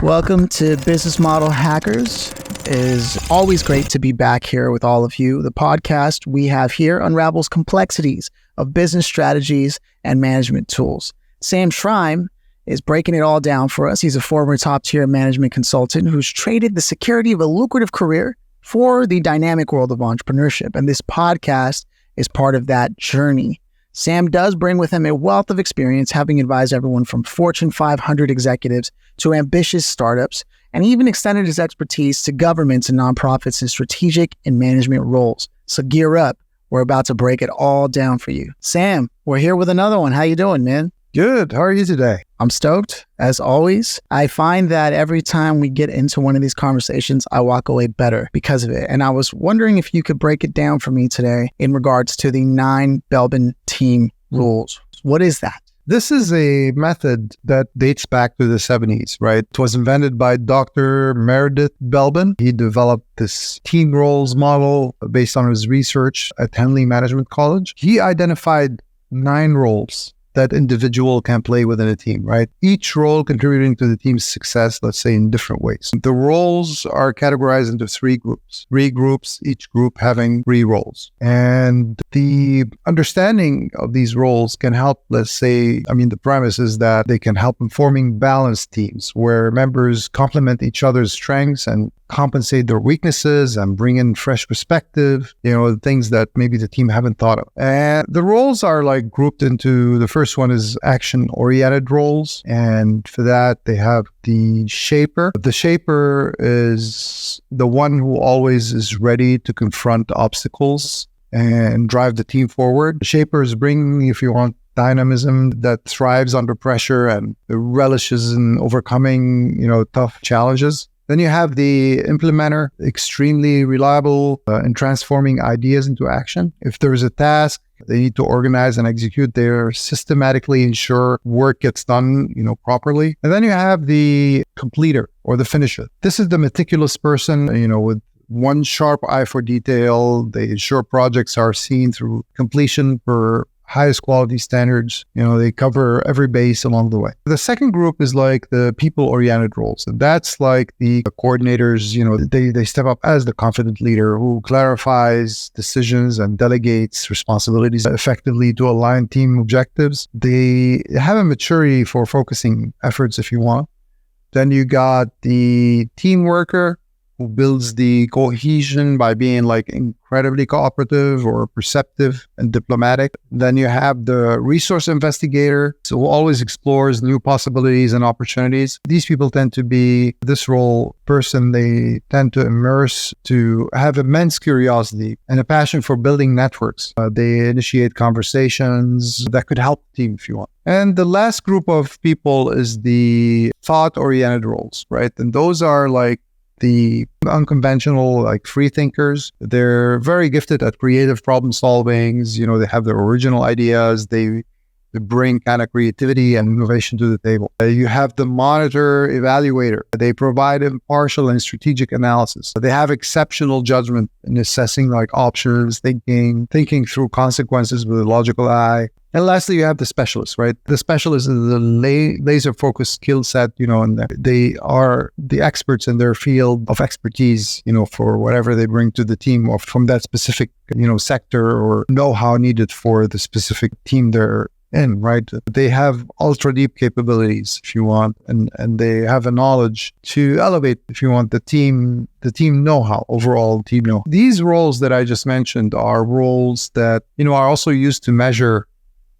Welcome to Business Model Hackers. It is always great to be back here with all of you. The podcast we have here unravels complexities of business strategies and management tools. Sam Schreim is breaking it all down for us. He's a former top-tier management consultant who's traded the security of a lucrative career for the dynamic world of entrepreneurship. And this podcast is part of that journey. Sam does bring with him a wealth of experience, having advised everyone from Fortune 500 executives to ambitious startups, and even extended his expertise to governments and nonprofits in strategic and management roles. So gear up. We're about to break it all down for you. Sam, we're here with another one. How you doing, man? Good. How are you today? I'm stoked, as always. I find that every time we get into one of these conversations, I walk away better because of it. And I was wondering if you could break it down for me today in regards to the 9 Belbin team rules. What is that? This is a method that dates back to the 70s, right? It was invented by Dr. Meredith Belbin. He developed this team roles model based on his research at Henley Management College. He identified 9 roles that individual can play within a team, right? Each role contributing to the team's success, let's say, in different ways. The roles are categorized into 3 groups. 3 groups, each group having 3 roles. And the understanding of these roles can help, let's say, the premise is that they can help in forming balanced teams where members complement each other's strengths and compensate their weaknesses and bring in fresh perspective, things that maybe the team haven't thought of. And the roles are grouped into, the first one is action-oriented roles. And for that, they have the shaper. The shaper is the one who always is ready to confront obstacles and drive the team forward. The shapers bring, if you want, dynamism that thrives under pressure and relishes in overcoming, tough challenges. Then you have the implementer, extremely reliable in transforming ideas into action. If there is a task they need to organize and execute, they systematically ensure work gets done, properly. And then you have the completer or the finisher. This is the meticulous person, with one sharp eye for detail. They ensure projects are seen through completion per highest quality standards. They cover every base along the way. The second group is the people-oriented roles. And that's the coordinators, they step up as the confident leader who clarifies decisions and delegates responsibilities effectively to align team objectives. They have a maturity for focusing efforts, if you want. Then you got the team worker, who builds the cohesion by being incredibly cooperative or perceptive and diplomatic. Then you have the resource investigator, who always explores new possibilities and opportunities. These people tend to be this role person. They tend to immerse, to have immense curiosity and a passion for building networks. They initiate conversations that could help the team if you want. And the last group of people is the thought-oriented roles, right? And those are the unconventional, free thinkers. They're very gifted at creative problem solvings. They have their original ideas. They bring kind of creativity and innovation to the table. You have the monitor evaluator. They provide impartial and strategic analysis. They have exceptional judgment in assessing options, thinking through consequences with a logical eye. And lastly, you have the specialist, right? The specialist is the laser-focused skill set, and they are the experts in their field of expertise, for whatever they bring to the team or from that specific, sector or know-how needed for the specific team they're in, right? They have ultra-deep capabilities, if you want, and they have a knowledge to elevate, if you want, the team know-how, overall team know-how. These roles that I just mentioned are roles that, are also used to measure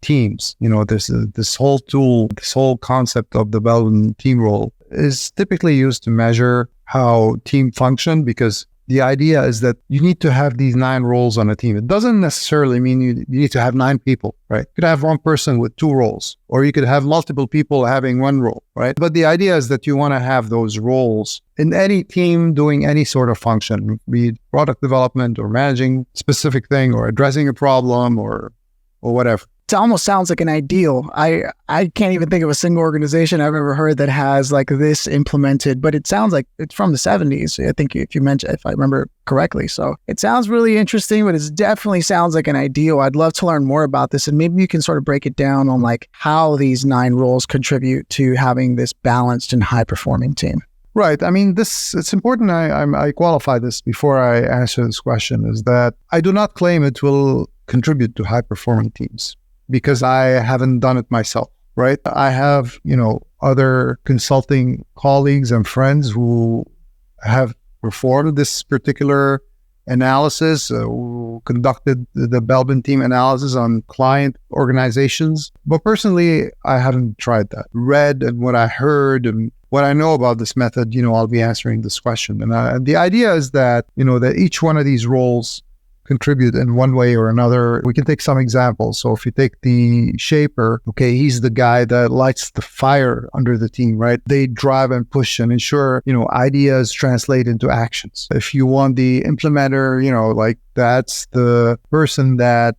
teams. There's this whole tool, this whole concept of the Belbin team role is typically used to measure how team function, because the idea is that you need to have these 9 roles on a team. It doesn't necessarily mean you need to have 9 people, right? You could have one person with 2 roles, or you could have multiple people having 1 role, right? But the idea is that you want to have those roles in any team doing any sort of function, be it product development or managing a specific thing or addressing a problem or whatever. It almost sounds like an ideal. I can't even think of a single organization I've ever heard that has like this implemented, but it sounds like it's from the 70s. I think if I remember correctly. So it sounds really interesting, but it definitely sounds like an ideal. I'd love to learn more about this, and maybe you can sort of break it down on like how these 9 roles contribute to having this balanced and high performing team. Right. I mean, it's important. I qualify this before I answer this question, is that I do not claim it will contribute to high performing teams, because I haven't done it myself, right? I have, other consulting colleagues and friends who have performed this particular analysis, who conducted the Belbin team analysis on client organizations. But personally, I haven't tried that. Read and what I heard and what I know about this method, I'll be answering this question. And the idea is that, that each one of these roles contribute in one way or another. We can take some examples. So if you take the shaper, okay, he's the guy that lights the fire under the team, right? They drive and push and ensure, ideas translate into actions. If you want the implementer, like that's the person that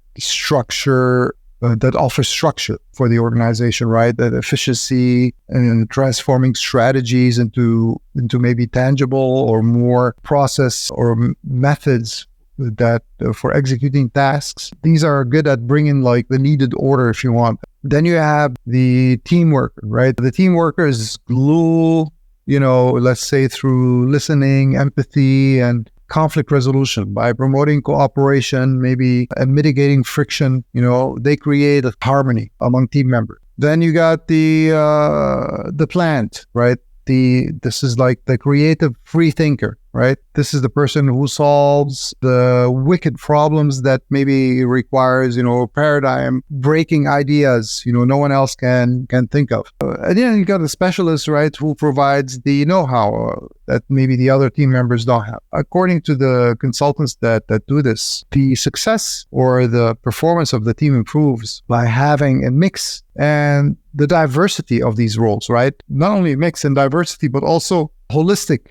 that offers structure for the organization, right? That efficiency and transforming strategies into maybe tangible or more process or methods that for executing tasks. These are good at bringing like the needed order, if you want. Then you have the team worker, right? The team worker is glue, let's say through listening, empathy, and conflict resolution by promoting cooperation, maybe and mitigating friction. They create a harmony among team members. Then you got the plant, right? This is like the creative free thinker, right? This is the person who solves the wicked problems that maybe requires, paradigm breaking ideas, no one else can think of. And then you got the specialist, right? Who provides the know-how that maybe the other team members don't have. According to the consultants that do this, the success or the performance of the team improves by having a mix and the diversity of these roles, right? Not only mix and diversity, but also holistic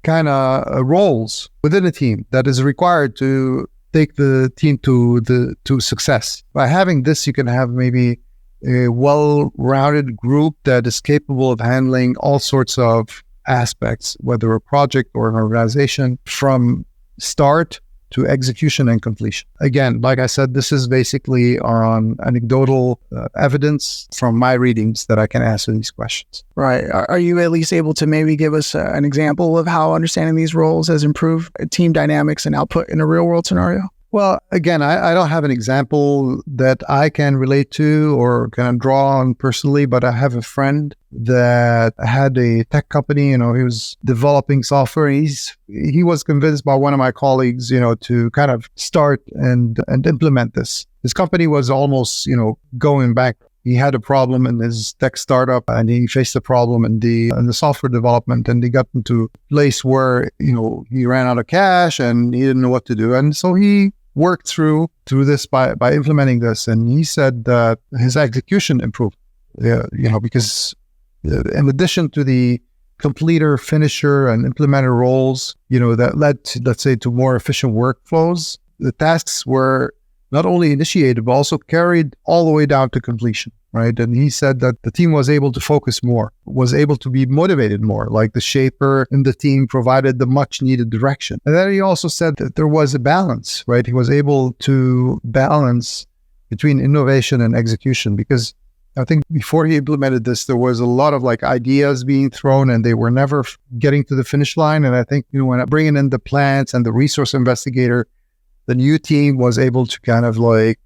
kind of roles within a team that is required to take the team to success. By having this, you can have maybe a well-rounded group that is capable of handling all sorts of aspects, whether a project or an organization, from start to execution and completion. Again, like I said, this is basically on anecdotal evidence from my readings that I can answer these questions. Right. Are you at least able to maybe give us an example of how understanding these roles has improved team dynamics and output in a real world scenario? Well, again, I don't have an example that I can relate to or can draw on personally, but I have a friend that had a tech company. He was developing software. He was convinced by one of my colleagues, to kind of start and implement this. His company was almost, going bankrupt. He had a problem in his tech startup, and he faced a problem in the software development, and he got into a place where, he ran out of cash and he didn't know what to do. And so he worked through this by implementing this. And he said that his execution improved, because in addition to the completer, finisher, and implementer roles, that led to, let's say, to more efficient workflows, the tasks were not only initiated, but also carried all the way down to completion, right? And he said that the team was able to focus more, was able to be motivated more, like the shaper in the team provided the much needed direction. And then he also said that there was a balance, right? He was able to balance between innovation and execution, because I think before he implemented this, there was a lot of like ideas being thrown and they were never getting to the finish line. And I think, when bringing in the plants and the resource investigator, the new team was able to kind of like,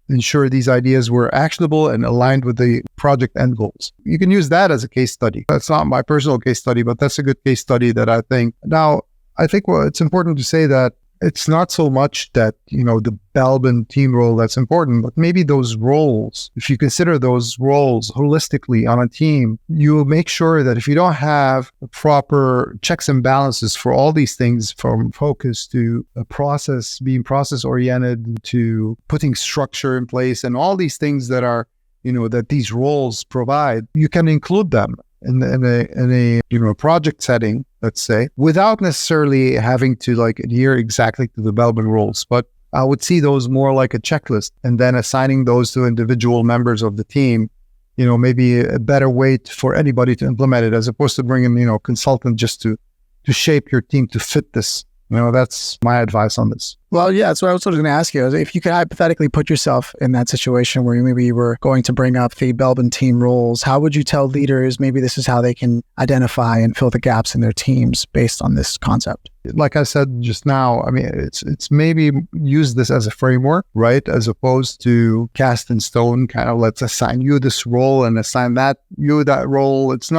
ensure these ideas were actionable and aligned with the project end goals. You can use that as a case study. That's not my personal case study, but that's a good case study that I think. Now, I think it's important to say that it's not so much that, the Belbin team role that's important, but maybe those roles, if you consider those roles holistically on a team, you will make sure that if you don't have proper checks and balances for all these things, from focus to a process, being process oriented, to putting structure in place, and all these things that are, that these roles provide, you can include them in a project setting, let's say, without necessarily having to like adhere exactly to the Belbin rules. But I would see those more like a checklist, and then assigning those to individual members of the team, maybe a better way for anybody to implement it, as opposed to bringing, consultant just to shape your team to fit this. That's my advice on this. Well, yeah, that's what I was going to ask you. If you could hypothetically put yourself in that situation where maybe you were going to bring up the Belbin team roles, how would you tell leaders maybe this is how they can identify and fill the gaps in their teams based on this concept? Like I said just now, I mean, it's maybe use this as a framework, right? As opposed to cast in stone, kind of let's assign you this role and assign you that role. It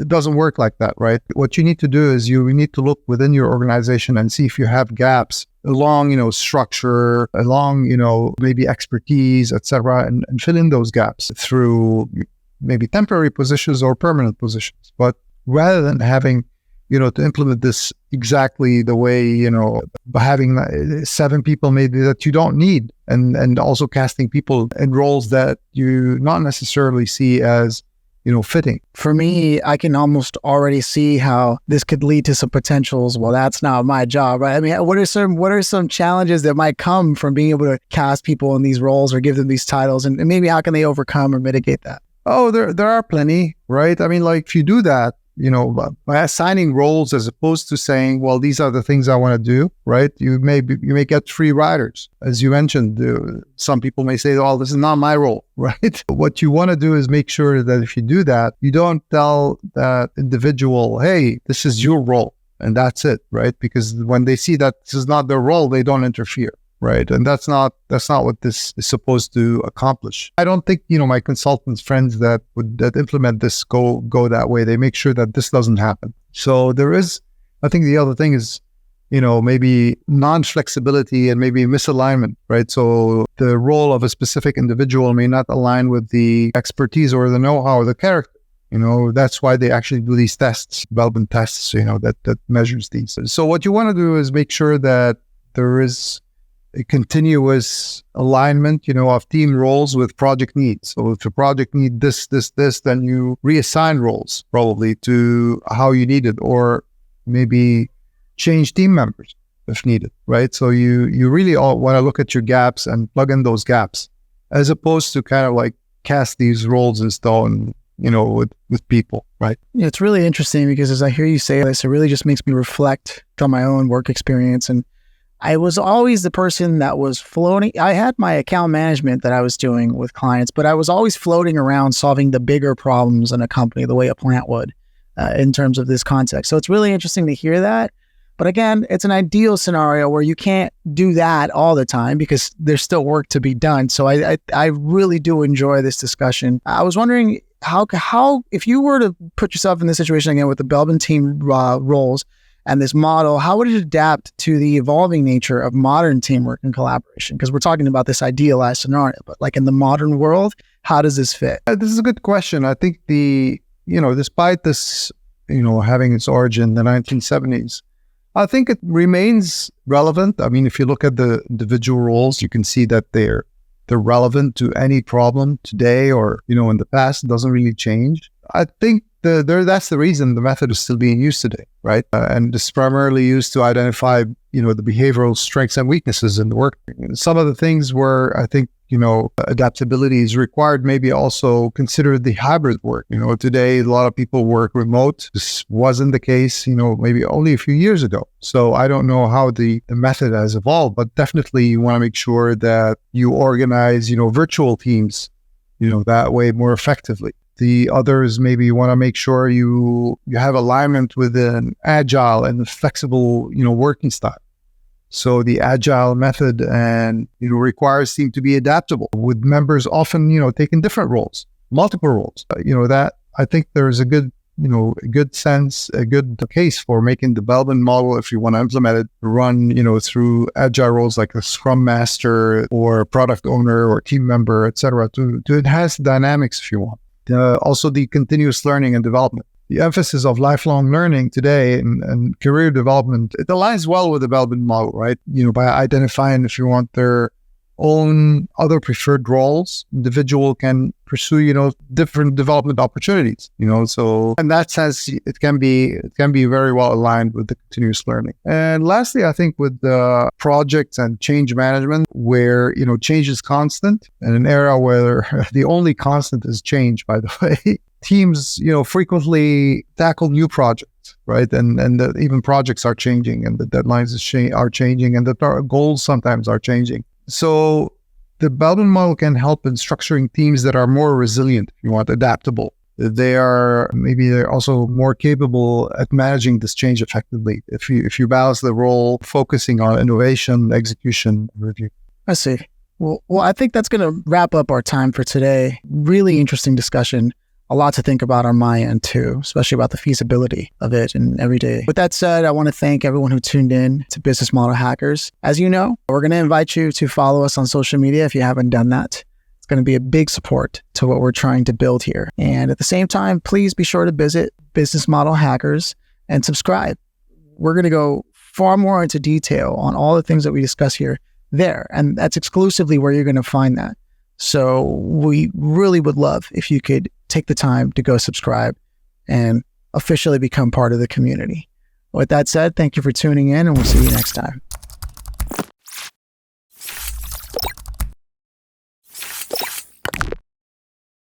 doesn't work like that, right? What you need to do is you need to look within your organization and see if you have gaps along, structure, along, maybe expertise, etc., and fill in those gaps through maybe temporary positions or permanent positions. But rather than having, to implement this exactly the way, by having 7 people maybe that you don't need, and also casting people in roles that you not necessarily see as fitting. For me, I can almost already see how this could lead to some potentials. Well, that's not my job, right? I mean, what are some challenges that might come from being able to cast people in these roles or give them these titles, and maybe how can they overcome or mitigate that? Oh, there are plenty, right? I mean, like if you do that, by assigning roles as opposed to saying, well, these are the things I want to do, right? You may get free riders. As you mentioned, some people may say, oh, this is not my role, right? What you want to do is make sure that if you do that, you don't tell that individual, hey, this is your role, and that's it, right? Because when they see that this is not their role, they don't interfere. Right. And that's not what this is supposed to accomplish. I don't think, my consultants friends that implement this go that way. They make sure that this doesn't happen. So I think the other thing is, maybe non-flexibility and maybe misalignment, right? So the role of a specific individual may not align with the expertise or the know-how or the character. That's why they actually do these tests, Belbin tests, that measures these. So what you want to do is make sure that there is a continuous alignment, of team roles with project needs. So if the project need this, then you reassign roles probably to how you need it, or maybe change team members if needed, right? So you really all want to look at your gaps and plug in those gaps, as opposed to kind of like cast these roles in stone, with people, right? Yeah, it's really interesting because as I hear you say this, it really just makes me reflect on my own work experience. And I was always the person that was floating. I had my account management that I was doing with clients, but I was always floating around solving the bigger problems in a company the way a plant would in terms of this context. So it's really interesting to hear that. But again, it's an ideal scenario where you can't do that all the time because there's still work to be done. So I really do enjoy this discussion. I was wondering how if you were to put yourself in this situation again with the Belbin team roles, and this model, how would it adapt to the evolving nature of modern teamwork and collaboration? Because we're talking about this idealized scenario, but like in the modern world, how does this fit? This is a good question. I think despite this, having its origin in the 1970s, I think it remains relevant. I mean, if you look at the individual roles, you can see that they're relevant to any problem today or, in the past. It doesn't really change. I think that's the reason the method is still being used today, right? And it's primarily used to identify, the behavioral strengths and weaknesses in the work. Some of the things where I think, adaptability is required, maybe also consider the hybrid work. Today, a lot of people work remote. This wasn't the case, maybe only a few years ago. So I don't know how the method has evolved, but definitely you want to make sure that you organize, virtual teams, that way more effectively. The others, maybe you want to make sure you have alignment with an agile and flexible, working style. So the agile method and, requires team to be adaptable with members often, taking different roles, multiple roles. That I think there's a good case for making the Belbin model, if you want to implement it, run, through agile roles like a Scrum Master or product owner or team member, etc., to enhance the dynamics if you want. Also the continuous learning and development. The emphasis of lifelong learning today and career development, it aligns well with the Belbin model, right? By identifying, if you want, their own other preferred roles. Individual can pursue, different development opportunities, so in that sense, it can be very well aligned with the continuous learning. And lastly, I think with the projects and change management, where, change is constant, in an era where the only constant is change, by the way, teams, frequently tackle new projects, right? And even projects are changing, and the deadlines are changing, and the goals sometimes are changing. So the Belbin model can help in structuring teams that are more resilient, if you want, adaptable. They're also more capable at managing this change effectively if you balance the role, focusing on innovation, execution, review. I see. Well, I think that's going to wrap up our time for today. Really interesting discussion. A lot to think about on my end too, especially about the feasibility of it in every day. With that said, I want to thank everyone who tuned in to Business Model Hackers. As you know, we're going to invite you to follow us on social media if you haven't done that. It's going to be a big support to what we're trying to build here. And at the same time, please be sure to visit Business Model Hackers and subscribe. We're going to go far more into detail on all the things that we discuss here there. And that's exclusively where you're going to find that. So we really would love if you could take the time to go subscribe and officially become part of the community. With that said, thank you for tuning in, and we'll see you next time.